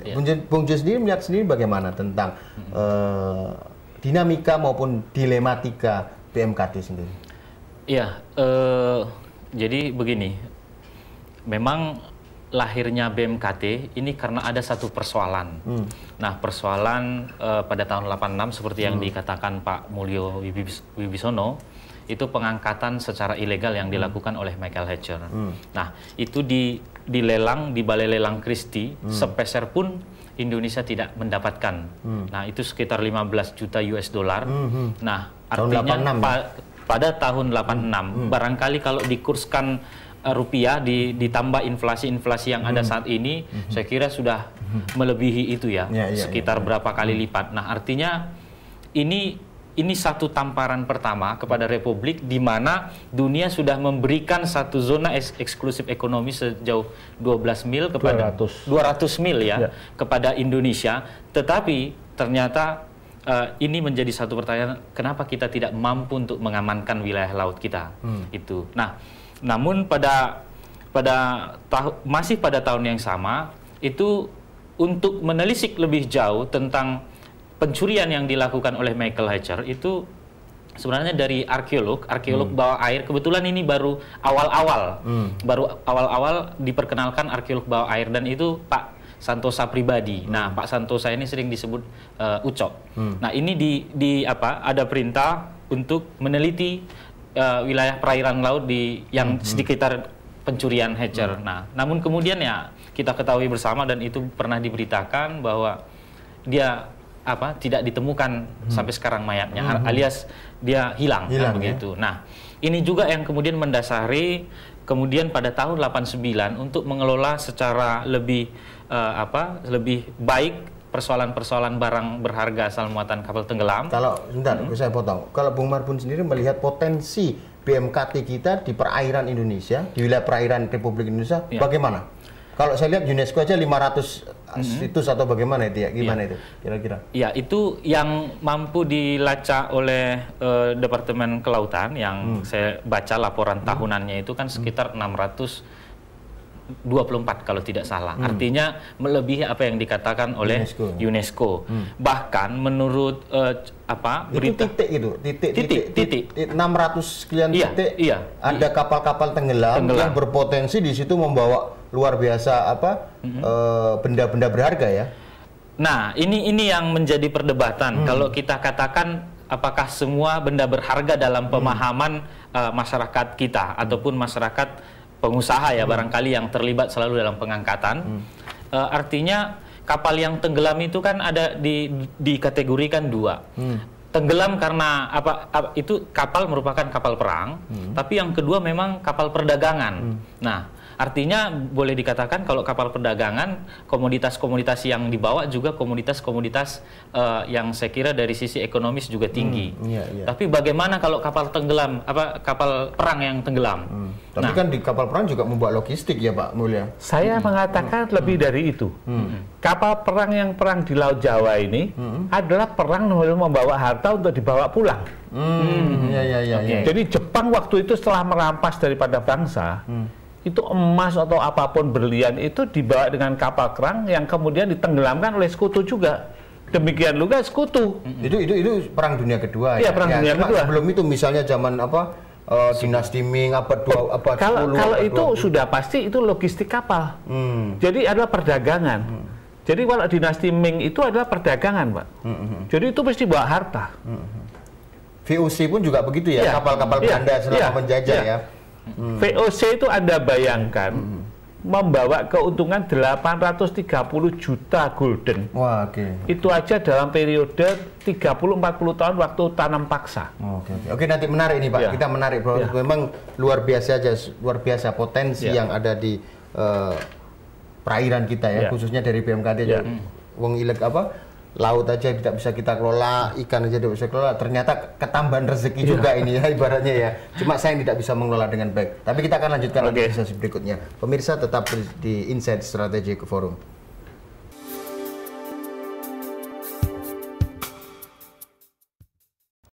Ya. Bung Jo sendiri melihat sendiri bagaimana tentang dinamika maupun dilematika BMKT sendiri? Iya, jadi begini, memang lahirnya BMKT ini karena ada satu persoalan. Nah, persoalan pada tahun 86 seperti yang dikatakan Pak Mulyo Wibisono, itu pengangkatan secara ilegal yang dilakukan oleh Michael Hatcher. Nah, itu dilelang di Balai Lelang Christie, sepeser pun Indonesia tidak mendapatkan. Nah, itu sekitar 15 juta US dollar. Nah, artinya pada tahun 86, barangkali kalau dikurskan rupiah ditambah inflasi-inflasi yang ada saat ini, saya kira sudah melebihi itu ya, sekitar berapa kali lipat. Nah, artinya ini satu tamparan pertama kepada Republik di mana dunia sudah memberikan satu zona eksklusif ekonomi sejauh 12 mil kepada 200 mil ya, kepada Indonesia, tetapi ternyata ini menjadi satu pertanyaan, kenapa kita tidak mampu untuk mengamankan wilayah laut kita itu. Nah, namun masih pada tahun yang sama itu untuk menelisik lebih jauh tentang pencurian yang dilakukan oleh Michael Hatcher itu sebenarnya dari arkeolog bawah air. Kebetulan ini baru awal-awal diperkenalkan arkeolog bawah air, dan itu Pak Santosa pribadi. Nah, Pak Santosa ini sering disebut Ucok. Nah, ini ada perintah untuk meneliti wilayah perairan laut yang sekitar pencurian Hatcher. Nah, namun kemudian ya kita ketahui bersama, dan itu pernah diberitakan bahwa dia tidak ditemukan sampai sekarang mayatnya, alias dia hilang begitu. Nah, ini juga yang kemudian mendasari kemudian pada tahun 89 untuk mengelola secara lebih baik persoalan-persoalan barang berharga asal muatan kapal tenggelam. Kalau saya potong, kalau Bung Marbun sendiri melihat potensi BMKT kita di perairan Indonesia, di wilayah perairan Republik Indonesia, bagaimana? Kalau saya lihat UNESCO aja 500 situs atau bagaimana itu ya? Gimana itu kira-kira? Ya, itu yang mampu dilacak oleh Departemen Kelautan yang saya baca laporan tahunannya itu kan sekitar 624 kalau tidak salah. Artinya melebihi apa yang dikatakan oleh UNESCO. Bahkan menurut berita titik 600 sekian titik ada kapal-kapal tenggelam yang berpotensi di situ membawa luar biasa benda-benda berharga ya. Nah, ini yang menjadi perdebatan. Kalau kita katakan apakah semua benda berharga dalam pemahaman masyarakat kita ataupun masyarakat pengusaha ya barangkali yang terlibat selalu dalam pengangkatan. Artinya kapal yang tenggelam itu kan ada dikategorikan dua. Tenggelam karena itu kapal merupakan kapal perang, tapi yang kedua memang kapal perdagangan. Nah, artinya boleh dikatakan kalau kapal perdagangan, komoditas-komoditas yang dibawa juga komoditas-komoditas yang saya kira dari sisi ekonomis juga tinggi. Tapi bagaimana kalau kapal tenggelam, kapal perang yang tenggelam? Tapi kan di kapal perang juga membawa logistik ya Pak Mulya. Saya mengatakan lebih dari itu. Kapal perang yang perang di Laut Jawa ini adalah perang membawa harta untuk dibawa pulang. Jadi Jepang waktu itu setelah merampas daripada bangsa, itu emas atau apapun berlian itu dibawa dengan kapal perang yang kemudian ditenggelamkan oleh sekutu juga. Demikian juga sekutu. Itu perang dunia kedua ya. Perang dunia kedua. Sebelum itu misalnya zaman dinasti Ming kalau itu sudah pasti itu logistik kapal. Jadi adalah perdagangan. Jadi kalau dinasti Ming itu adalah perdagangan, Pak. Jadi itu mesti bawa harta. VOC pun juga begitu ya, kapal-kapal Belanda selama menjajah ya. VOC itu Anda bayangkan membawa keuntungan 830 juta gulden. Wah, itu aja dalam periode 30-40 tahun waktu tanam paksa. Oke, nanti menarik ini Pak. Kita menarik bahwa memang luar biasa potensi yang ada di perairan kita ya, khususnya dari BMKT. Wong laut aja tidak bisa kita kelola, ikan aja tidak bisa kelola, ternyata ketambahan rezeki juga ini ya ibaratnya ya. Cuma saya yang tidak bisa mengelola dengan baik. Tapi kita akan lanjutkan di sesi berikutnya. Pemirsa tetap di Inside Strategic Forum.